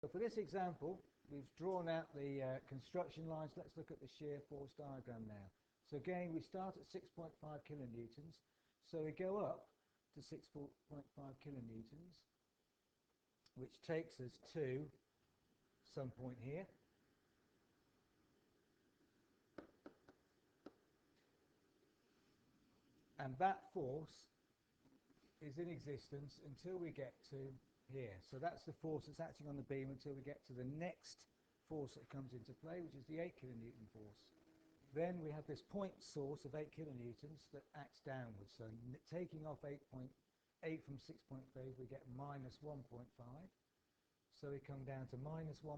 So for this example, we've drawn out the construction lines. Let's look at the shear force diagram now. So again, we start at 6.5 kilonewtons. So we go up to 6.5 kilonewtons, which takes us to some point here. And that force is in existence until we get to here. So that's the force that's acting on the beam until we get to the next force that comes into play, which is the 8 kilonewton force. Then we have this point source of 8 kilonewtons that acts downwards. So taking off 8 from 6.5, we get minus 1.5. So we come down to minus 1.5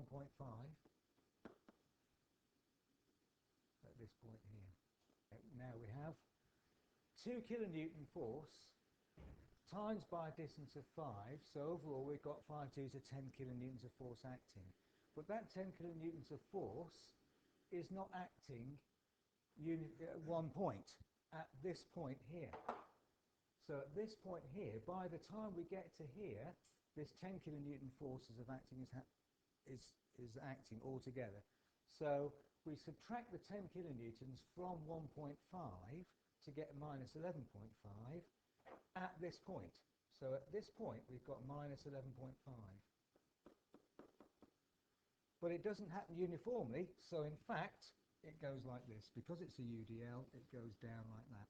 at this point here. Now we have 2 kilonewton force times by a distance of 5, so overall we've got 5 2s are 10 kilonewtons of force acting. But that 10 kilonewtons of force is not acting at one point, at this point here. So at this point here, by the time we get to here, this 10 kilonewton force is acting altogether. So we subtract the 10 kilonewtons from 1.5 to get minus 11.5 at this point. So at this point we've got minus 11.5. But it doesn't happen uniformly, so in fact it goes like this. Because it's a UDL, it goes down like that.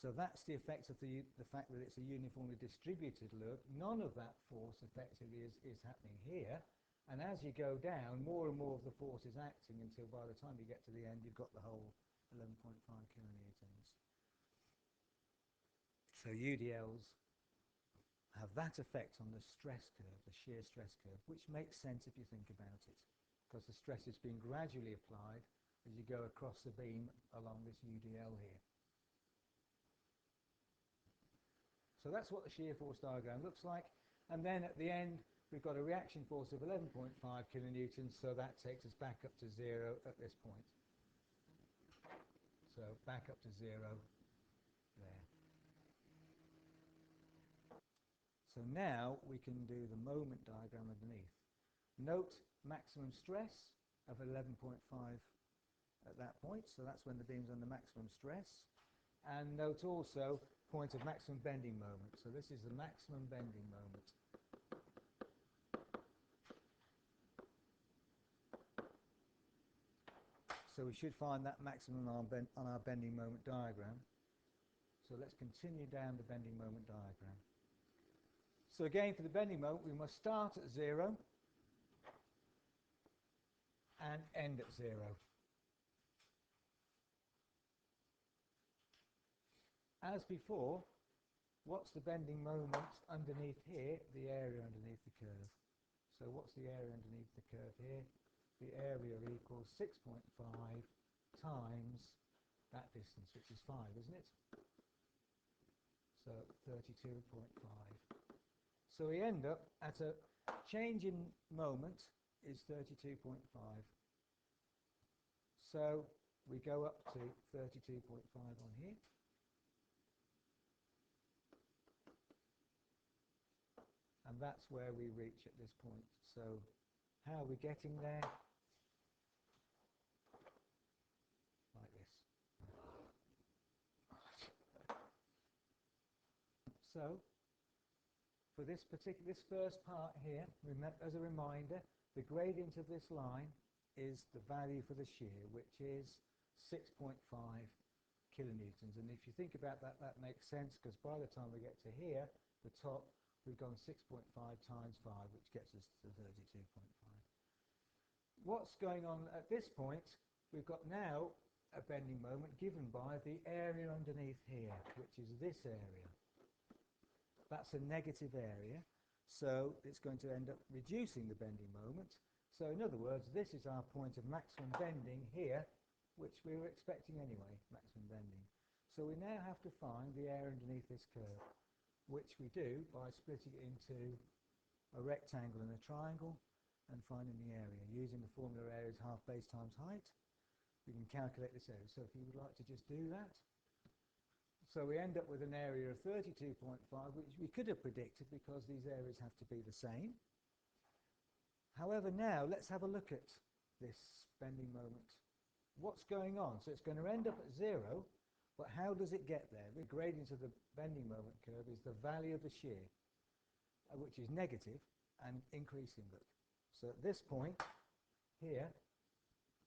So that's the effect of the fact that it's a uniformly distributed loop. None of that force effectively is happening here. And as you go down, more and more of the force is acting until by the time you get to the end, you've got the whole 11.5 kilonewtons. So UDLs have that effect on the stress curve, the shear stress curve, which makes sense if you think about it, because the stress is being gradually applied as you go across the beam along this UDL here. So that's what the shear force diagram looks like. And then at the end, we've got a reaction force of 11.5 kilonewtons, so that takes us back up to 0 at this point. So back up to 0 there. So now we can do the moment diagram underneath. Note maximum stress of 11.5 at that point, so that's when the beam's under maximum stress. And note also point of maximum bending moment. So this is the maximum bending moment. So we should find that maximum on our bending moment diagram. So let's continue down the bending moment diagram. So again, for the bending moment, we must start at 0 and end at 0. As before, what's the bending moment underneath here? The area underneath the curve. So what's the area underneath the curve here? The area equals 6.5 times that distance, which is 5, isn't it? So 32.5. So we end up at a change in moment is 32.5. So we go up to 32.5 on here. And that's where we reach at this point. So how are we getting there? Like this. So for this first part here, as a reminder, the gradient of this line is the value for the shear, which is 6.5 kilonewtons. And if you think about that, that makes sense, because by the time we get to here, the top, we've gone 6.5 times 5, which gets us to 32.5. What's going on at this point? We've got now a bending moment given by the area underneath here, which is this area. That's a negative area, so it's going to end up reducing the bending moment. So in other words, this is our point of maximum bending here, which we were expecting anyway, maximum bending. So we now have to find the area underneath this curve, which we do by splitting it into a rectangle and a triangle and finding the area. Using the formula area is half base times height, we can calculate this area. So if you would like to just do that. So we end up with an area of 32.5, which we could have predicted because these areas have to be the same. However, now let's have a look at this bending moment. What's going on? So it's going to end up at 0, but how does it get there? The gradient of the bending moment curve is the value of the shear, which is negative and increasing. Look. So at this point here,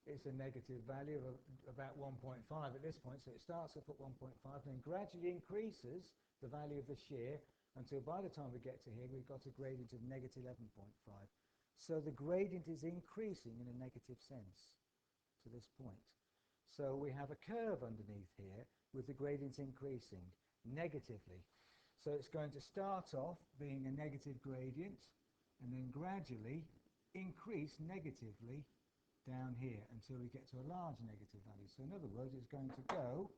it's a negative value of about 1.5 at this point. So it starts off at 1.5 and then gradually increases the value of the shear until by the time we get to here, we've got a gradient of negative 11.5. So the gradient is increasing in a negative sense to this point. So we have a curve underneath here with the gradient increasing negatively. So it's going to start off being a negative gradient and then gradually increase negatively down here until we get to a large negative value. So in other words, it's going to go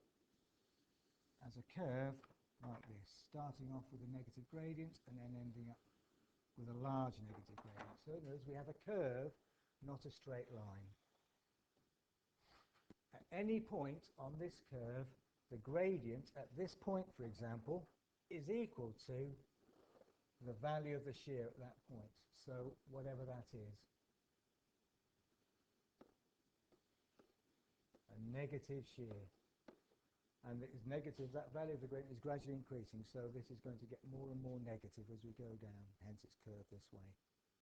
as a curve like this, starting off with a negative gradient and then ending up with a large negative gradient. So in other words, we have a curve, not a straight line. At any point on this curve, the gradient at this point, for example, is equal to the value of the shear at that point. So whatever that is. A negative shear. And it is negative, that value of the gradient is gradually increasing, so this is going to get more and more negative as we go down, hence it's curved this way.